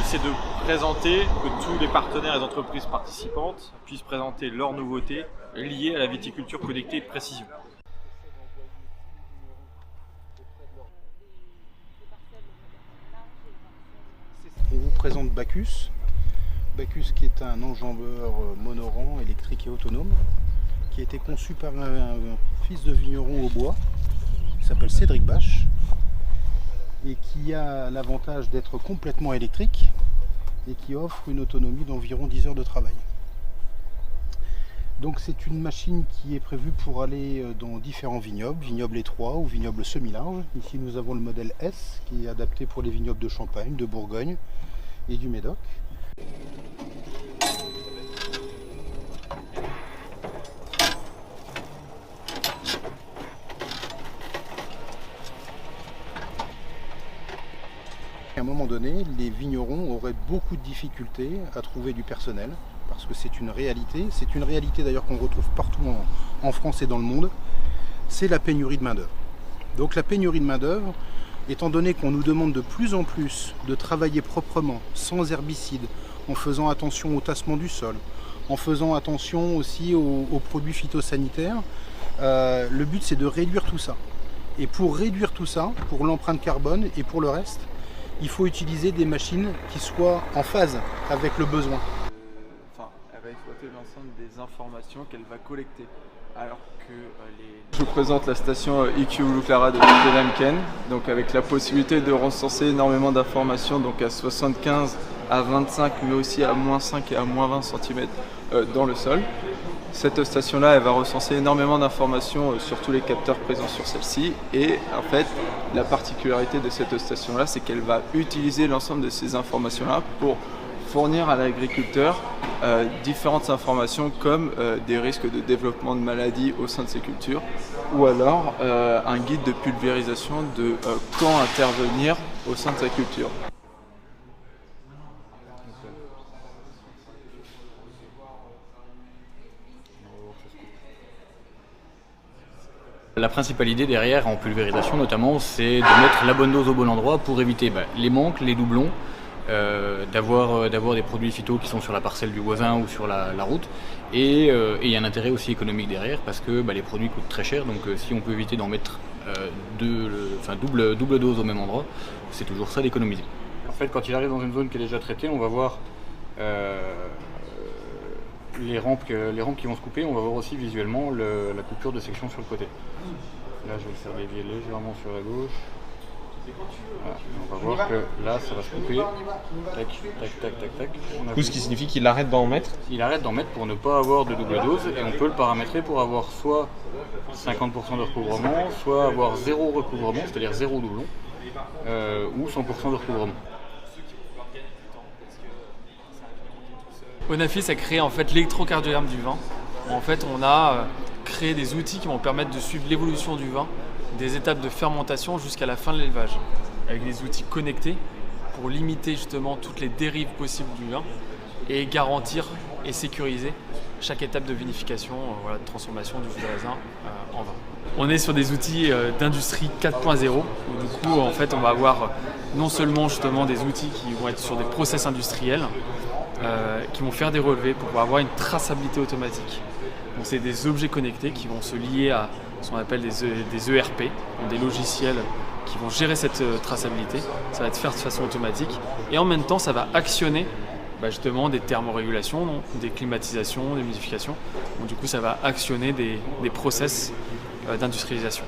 but, c'est de présenter, que tous les partenaires et les entreprises participantes puissent présenter leurs nouveautés liées à la viticulture connectée et de précision. On vous présente Bacchus. Bacchus qui est un enjambeur monorang, électrique et autonome, qui a été conçu par un fils de vigneron au bois, qui s'appelle Cédric Bache, et qui a l'avantage d'être complètement électrique et qui offre une autonomie d'environ 10 heures de travail. Donc c'est une machine qui est prévue pour aller dans différents vignobles, vignobles étroits ou vignobles semi-larges. Ici nous avons le modèle S qui est adapté pour les vignobles de Champagne, de Bourgogne et du Médoc. À un moment donné, les vignerons auraient beaucoup de difficultés à trouver du personnel, parce que c'est une réalité d'ailleurs qu'on retrouve partout en France et dans le monde, c'est la pénurie de main-d'œuvre. Donc la pénurie de main-d'œuvre, étant donné qu'on nous demande de plus en plus de travailler proprement, sans herbicides, en faisant attention au tassement du sol, en faisant attention aussi aux produits phytosanitaires, le but c'est de réduire tout ça. Et pour réduire tout ça, pour l'empreinte carbone et pour le reste, il faut utiliser des machines qui soient en phase avec le besoin. Elle va exploiter l'ensemble des informations qu'elle va collecter. Alors que Je vous présente la station IQ Louclara de Lemken, donc avec la possibilité de recenser énormément d'informations, donc à 75, à 25, mais aussi à moins 5 et à moins 20 cm dans le sol. Cette station-là, elle va recenser énormément d'informations sur tous les capteurs présents sur celle-ci. Et en fait, la particularité de cette station-là, c'est qu'elle va utiliser l'ensemble de ces informations-là pour fournir à l'agriculteur différentes informations comme des risques de développement de maladies au sein de ses cultures ou alors un guide de pulvérisation de quand intervenir au sein de sa culture. La principale idée derrière en pulvérisation notamment, c'est de mettre la bonne dose au bon endroit pour éviter les manques, les doublons, d'avoir des produits phyto qui sont sur la parcelle du voisin ou sur la route. Et il y a un intérêt aussi économique derrière parce que les produits coûtent très cher, donc si on peut éviter d'en mettre double dose au même endroit, c'est toujours ça d'économiser. En fait, quand il arrive dans une zone qui est déjà traitée, on va voir les rampes qui vont se couper, on va voir aussi visuellement la coupure de section sur le côté. Là, je vais le faire dévier légèrement sur la gauche. Voilà, on va voir que là, ça va se couper. Tac, tac, tac, tac, tac. Du coup, ce qui signifie qu'il arrête d'en mettre. Il arrête d'en mettre pour ne pas avoir de double dose et on peut le paramétrer pour avoir soit 50% de recouvrement, soit avoir zéro recouvrement, c'est-à-dire zéro doublon, ou 100% de recouvrement. Onafis a créé en fait l'électrocardiogramme du vin. En fait, on a créé des outils qui vont permettre de suivre l'évolution du vin, des étapes de fermentation jusqu'à la fin de l'élevage, avec des outils connectés pour limiter justement toutes les dérives possibles du vin et garantir et sécuriser chaque étape de vinification, de transformation du jus de raisin en vin. On est sur des outils d'industrie 4.0, où du coup en fait on va avoir non seulement justement des outils qui vont être sur des process industriels, qui vont faire des relevés pour pouvoir avoir une traçabilité automatique. Donc c'est des objets connectés qui vont se lier à ce qu'on appelle des ERP, donc des logiciels qui vont gérer cette traçabilité. Ça va être fait de façon automatique et en même temps ça va actionner justement des thermorégulations, des climatisations, des modifications. Donc du coup ça va actionner des process d'industrialisation.